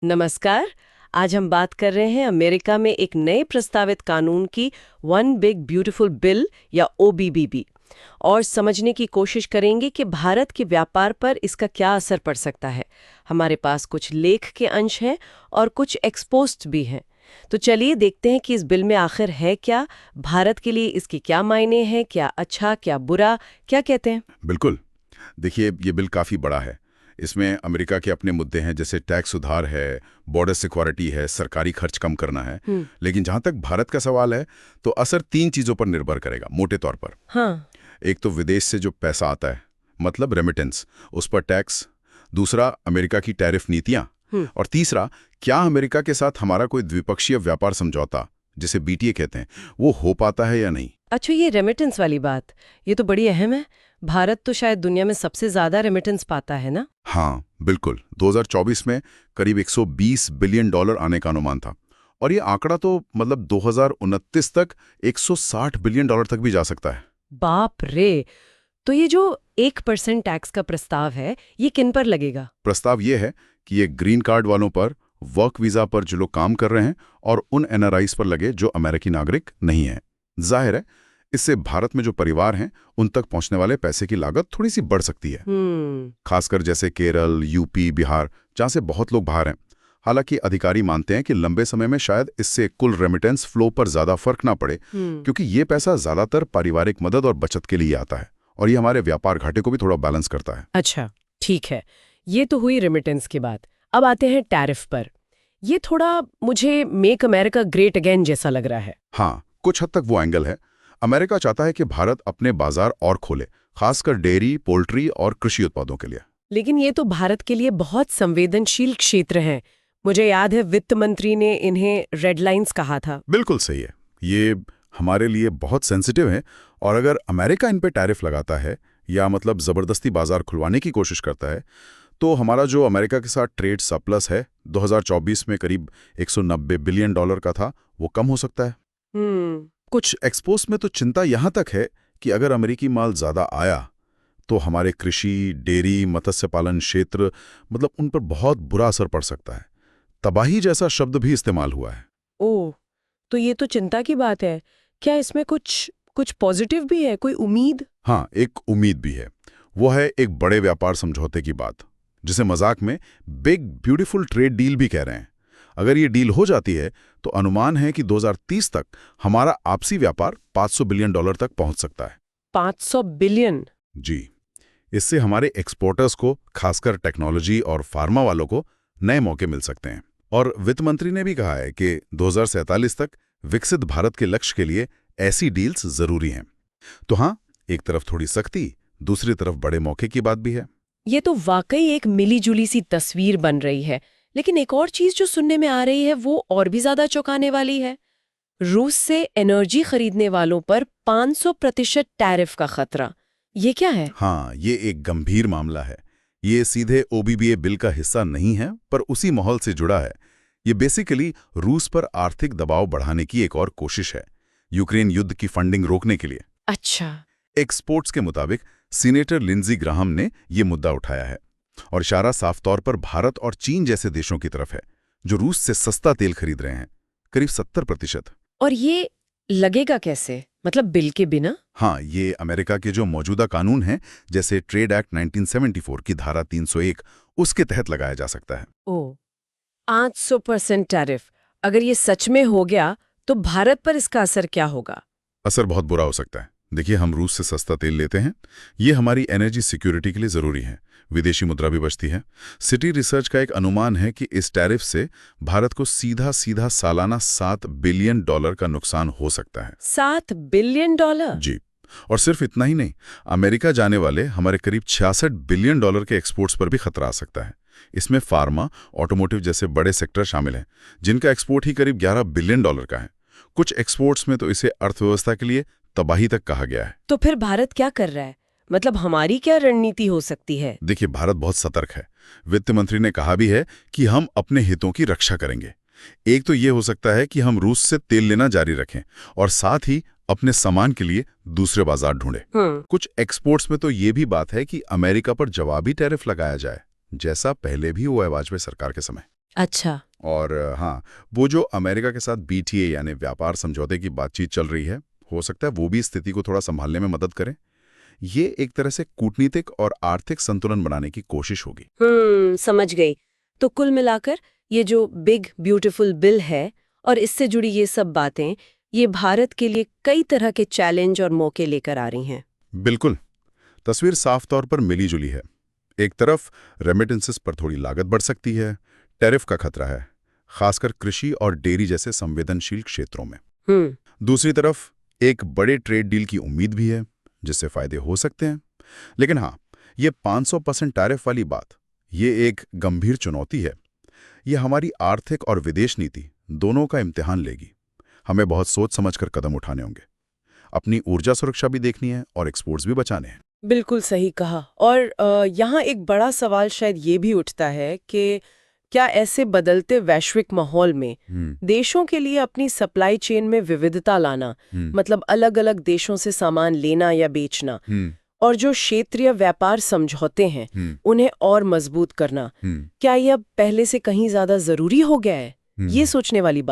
नमस्कार। आज हम बात कर रहे हैं अमेरिका में एक नए प्रस्तावित कानून की वन बिग ब्यूटीफुल बिल या ओबीबीबी और समझने की कोशिश करेंगे कि भारत के व्यापार पर इसका क्या असर पड़ सकता है। हमारे पास कुछ लेख के अंश हैं और कुछ एक्सपोस्ट भी हैं। तो चलिए देखते हैं कि इस बिल में आखिर है क्या, भारत के लिए इसके क्या मायने हैं, क्या अच्छा क्या बुरा, क्या कहते हैं। बिल्कुल। देखिए, ये बिल काफ़ी बड़ा है। इसमें अमेरिका के अपने मुद्दे हैं, जैसे टैक्स सुधार है, बॉर्डर सिक्योरिटी है, सरकारी खर्च कम करना है। लेकिन जहाँ तक भारत का सवाल है, तो असर 3 चीज़ों पर निर्भर करेगा, मोटे तौर पर। हाँ। एक तो विदेश से जो पैसा आता है, मतलब रेमिटेंस, उस पर टैक्स। दूसरा, अमेरिका की टैरिफ नीतियाँ। और तीसरा, क्या अमेरिका के साथ हमारा कोई द्विपक्षीय व्यापार समझौता, जिसे बीटीए कहते हैं, वो हो पाता है या नहीं। अच्छा, ये रेमिटेंस वाली बात, ये तो बड़ी अहम है। भारत तो शायद दुनिया में सबसे ज्यादा रेमिटेंस पाता है ना। हाँ, बिल्कुल। 2024 में करीब $120 बिलियन आने का अनुमान था। और ये आंकड़ा तो मतलब 2029 तक $160 बिलियन तक भी जा सकता है। बाप रे। तो ये जो 1% टैक्स का प्रस्ताव है, ये किन पर लगेगा? प्रस्ताव ये है कि ये ग्रीन कार्ड वालों पर, वर्क वीजा पर जो लोग काम कर रहे हैं, और उन एनआरआईज पर लगे जो अमेरिकी नागरिक नहीं हैं। जाहिर है, इससे भारत में जो परिवार हैं, उन तक पहुंचने वाले पैसे की लागत थोड़ी सी बढ़ सकती है। खासकर जैसे केरल, यूपी, बिहार, जहां से बहुत लोग बाहर हैं। हालांकि अधिकारी मानते हैं कि लंबे समय में शायद इससे कुल रेमिटेंस फ्लो पर ज्यादा फर्क ना पड़े, क्योंकि ये पैसा ज्यादातर पारिवारिक मदद और बचत के लिए आता है, और ये हमारे व्यापार घाटे को भी थोड़ा बैलेंस करता है। अच्छा, ठीक है। ये तो हुई रेमिटेंस की बात। अब आते हैं टैरिफ पर। ये थोड़ा मुझे मेक अमेरिका ग्रेट अगेन जैसा लग रहा है। हाँ, कुछ हद तक वो एंगल है। अमेरिका चाहता है कि भारत अपने बाजार और खोले, खासकर डेयरी, पोल्ट्री और कृषि उत्पादों के लिए। लेकिन ये तो भारत के लिए बहुत संवेदनशील क्षेत्र हैं। मुझे याद है वित्त मंत्री ने इन्हें रेड लाइंस कहा था। बिल्कुल सही है। ये हमारे लिए बहुत सेंसिटिव है, और अगर अमेरिका इन पे टैरिफ लगाता है या मतलब जबरदस्ती बाजार खुलवाने की कोशिश करता है, तो हमारा जो अमेरिका के साथ ट्रेड सरप्लस है, 2024 में करीब $190 बिलियन का था, वो कम हो सकता है। कुछ एक्सपोर्ट्स में तो चिंता यहां तक है कि अगर अमेरिकी माल ज्यादा आया, तो हमारे कृषि, डेयरी, मत्स्य पालन क्षेत्र, मतलब उन पर बहुत बुरा असर पड़ सकता है। तबाही जैसा शब्द भी इस्तेमाल हुआ है। ओह, तो ये तो चिंता की बात है। क्या इसमें कुछ कुछ पॉजिटिव भी है, कोई उम्मीद? हाँ, एक उम्मीद भी है। वो है एक बड़े व्यापार समझौते की बात, जिसे मजाक में बिग ब्यूटीफुल ट्रेड डील भी कह रहे हैं। अगर ये डील हो जाती है, तो अनुमान है कि 2030 तक हमारा आपसी व्यापार $500 बिलियन तक पहुंच सकता है। 500 बिलियन? जी। इससे हमारे एक्सपोर्टर्स को, खासकर टेक्नोलॉजी और फार्मा वालों को, नए मौके मिल सकते हैं। और वित्त मंत्री ने भी कहा है कि 2047 तक विकसित भारत के लक्ष्य के लिए ऐसी डील्स जरूरी हैं। तो हाँ, एक तरफ थोड़ी सख्ती, दूसरी तरफ बड़े मौके की बात भी है। ये तो वाकई एक मिली-जुली सी तस्वीर बन रही है। लेकिन एक और चीज जो सुनने में आ रही है, वो और भी ज्यादा चौंकाने वाली है। रूस से एनर्जी खरीदने वालों पर 500% टैरिफ का खतरा। ये क्या है? हाँ, ये एक गंभीर मामला है। ये सीधे ओबीबीए बिल का हिस्सा नहीं है, पर उसी माहौल से जुड़ा है। ये बेसिकली रूस पर आर्थिक दबाव बढ़ाने की एक और कोशिश है, यूक्रेन युद्ध की फंडिंग रोकने के लिए। अच्छा। एक्सपोर्ट्स के मुताबिक सीनेटर लिंजी ग्राहम ने ये मुद्दा उठाया है, और इशारा साफ तौर पर भारत और चीन जैसे देशों की तरफ है, जो रूस से सस्ता तेल खरीद रहे हैं, करीब 70%। और ये लगेगा कैसे, मतलब बिल के बिना? हाँ, ये अमेरिका के जो मौजूदा कानून हैं, जैसे ट्रेड एक्ट 1974 की धारा 301, उसके तहत लगाया जा सकता है। ओह, 500% टैरिफ। अगर ये सच में हो गया, तो भारत पर इसका असर क्या होगा? असर बहुत बुरा हो सकता है। देखिए, हम रूस से सस्ता तेल लेते हैं, ये हमारी एनर्जी सिक्योरिटी के लिए ज़रूरी है। विदेशी मुद्रा भी बचती है। सिटी रिसर्च का एक अनुमान है कि इस टैरिफ से भारत को सीधा सीधा सालाना $7 बिलियन का नुकसान हो सकता है। $7 बिलियन? जी। और सिर्फ इतना ही नहीं, अमेरिका जाने वाले हमारे करीब $66 बिलियन के एक्सपोर्ट्स पर भी खतरा आ सकता है। इसमें फार्मा, ऑटोमोटिव जैसे बड़े सेक्टर शामिल हैं, जिनका एक्सपोर्ट ही करीब $11 बिलियन का है। कुछ एक्सपोर्ट्स में तो इसे अर्थव्यवस्था के लिए तबाही तक कहा गया है। तो फिर भारत क्या कर रहा है? मतलब हमारी क्या रणनीति हो सकती है? देखिए, भारत बहुत सतर्क है। वित्त मंत्री ने कहा भी है कि हम अपने हितों की रक्षा करेंगे। एक तो ये हो सकता है कि हम रूस से तेल लेना जारी रखें, और साथ ही अपने सामान के लिए दूसरे बाजार ढूंढें। कुछ एक्सपोर्ट्स में तो ये भी बात है कि अमेरिका पर जवाबी टैरिफ लगाया जाए, जैसा पहले भी हुआ है वाजपेयी सरकार के समय। अच्छा। और हाँ, वो जो अमेरिका के साथ BTA यानी व्यापार समझौते की बातचीत चल रही है, हो सकता है वो भी स्थिति को थोड़ा संभालने में मदद करे। ये एक तरह से कूटनीतिक और आर्थिक संतुलन बनाने की कोशिश होगी। समझ गई। तो कुल मिलाकर ये जो बिग ब्यूटीफुल बिल है और इससे जुड़ी ये सब बातें, ये भारत के लिए कई तरह के चैलेंज और मौके लेकर आ रही हैं। बिल्कुल। तस्वीर साफ तौर पर मिली-जुली है। एक तरफ रेमिटेंसेस पर थोड़ी लागत बढ़ सकती है, टैरिफ का खतरा है, खासकर कृषि और डेयरी जैसे संवेदनशील क्षेत्रों में। दूसरी तरफ एक बड़े ट्रेड डील की उम्मीद भी है, जिससे फायदे हो सकते हैं। लेकिन हाँ, ये 500% टैरिफ वाली बात, ये एक गंभीर चुनौती है। ये हमारी आर्थिक और विदेश नीति दोनों का इम्तिहान लेगी। हमें बहुत सोच समझकर कदम उठाने होंगे। अपनी ऊर्जा सुरक्षा भी देखनी है और एक्सपोर्ट्स भी बचाने हैं। बिल्कुल सही कहा। और यहाँ एक बड़ा सवाल शायद ये भी उठता है कि क्या ऐसे बदलते वैश्विक माहौल में देशों के लिए अपनी सप्लाई चेन में विविधता लाना, मतलब अलग-अलग देशों से सामान लेना या बेचना, और जो क्षेत्रीय व्यापार समझौते हैं उन्हें और मजबूत करना, क्या यह पहले से कहीं ज्यादा जरूरी हो गया है? ये सोचने वाली बात